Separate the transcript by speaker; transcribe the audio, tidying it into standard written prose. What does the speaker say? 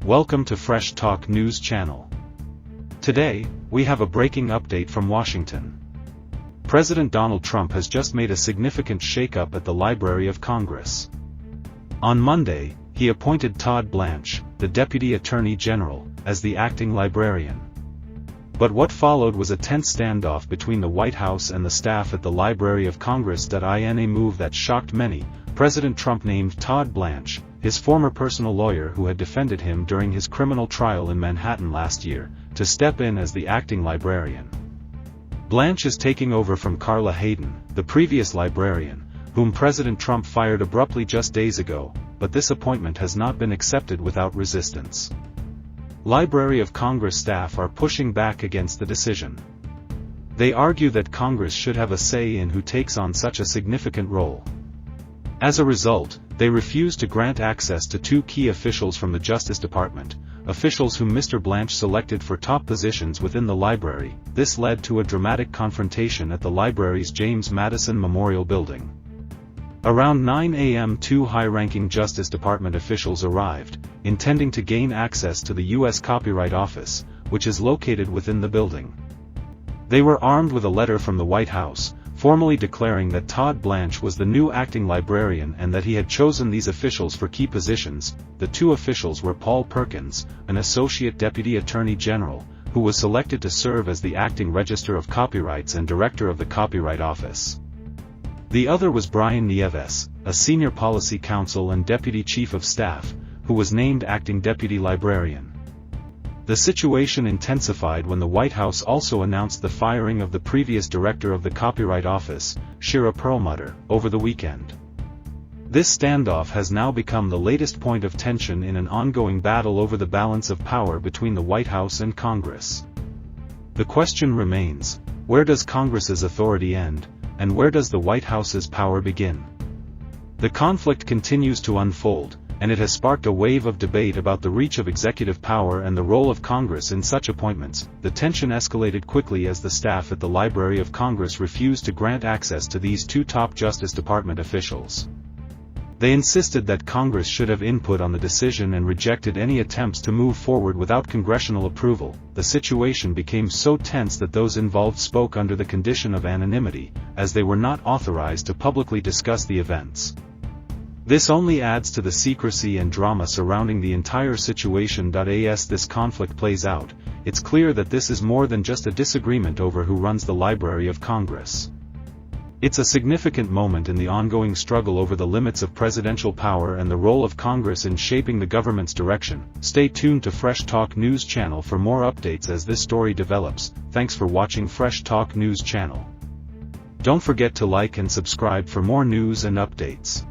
Speaker 1: Welcome to Fresh Talk News Channel. Today, we have a breaking update from Washington. President Donald Trump has just made a significant shakeup at the Library of Congress. On Monday, he appointed Todd Blanche, the Deputy Attorney General, as the acting librarian. But what followed was a tense standoff between the White House and the staff at the Library of Congress. In a move that shocked many, President Trump named Todd Blanche, his former personal lawyer who had defended him during his criminal trial in Manhattan last year, to step in as the acting librarian. Blanche is taking over from Carla Hayden, the previous librarian, whom President Trump fired abruptly just days ago, but this appointment has not been accepted without resistance. Library of Congress staff are pushing back against the decision. They argue that Congress should have a say in who takes on such a significant role. As a result, they refuse to grant access to two key officials from the Justice Department, officials whom Mr. Blanche selected for top positions within the library. This led to a dramatic confrontation at the library's James Madison Memorial Building. Around 9 a.m. two high-ranking Justice Department officials arrived, intending to gain access to the U.S. Copyright Office, which is located within the building. They were armed with a letter from the White House, formally declaring that Todd Blanche was the new acting librarian and that he had chosen these officials for key positions. The two officials were Paul Perkins, an Associate Deputy Attorney General, who was selected to serve as the acting Register of Copyrights and Director of the Copyright Office. The other was Brian Nieves, a Senior Policy Counsel and Deputy Chief of Staff, who was named acting Deputy Librarian. The situation intensified when the White House also announced the firing of the previous director of the Copyright Office, Shira Perlmutter, over the weekend. This standoff has now become the latest point of tension in an ongoing battle over the balance of power between the White House and Congress. The question remains, where does Congress's authority end, and where does the White House's power begin? The conflict continues to unfold, and it has sparked a wave of debate about the reach of executive power and the role of Congress in such appointments. The tension escalated quickly as the staff at the Library of Congress refused to grant access to these two top Justice Department officials. They insisted that Congress should have input on the decision and rejected any attempts to move forward without congressional approval. The situation became so tense that those involved spoke under the condition of anonymity, as they were not authorized to publicly discuss the events. This only adds to the secrecy and drama surrounding the entire situation. As this conflict plays out, it's clear that this is more than just a disagreement over who runs the Library of Congress. It's a significant moment in the ongoing struggle over the limits of presidential power and the role of Congress in shaping the government's direction. Stay tuned to Fresh Talk News Channel for more updates as this story develops. Thanks for watching Fresh Talk News Channel. Don't forget to like and subscribe for more news and updates.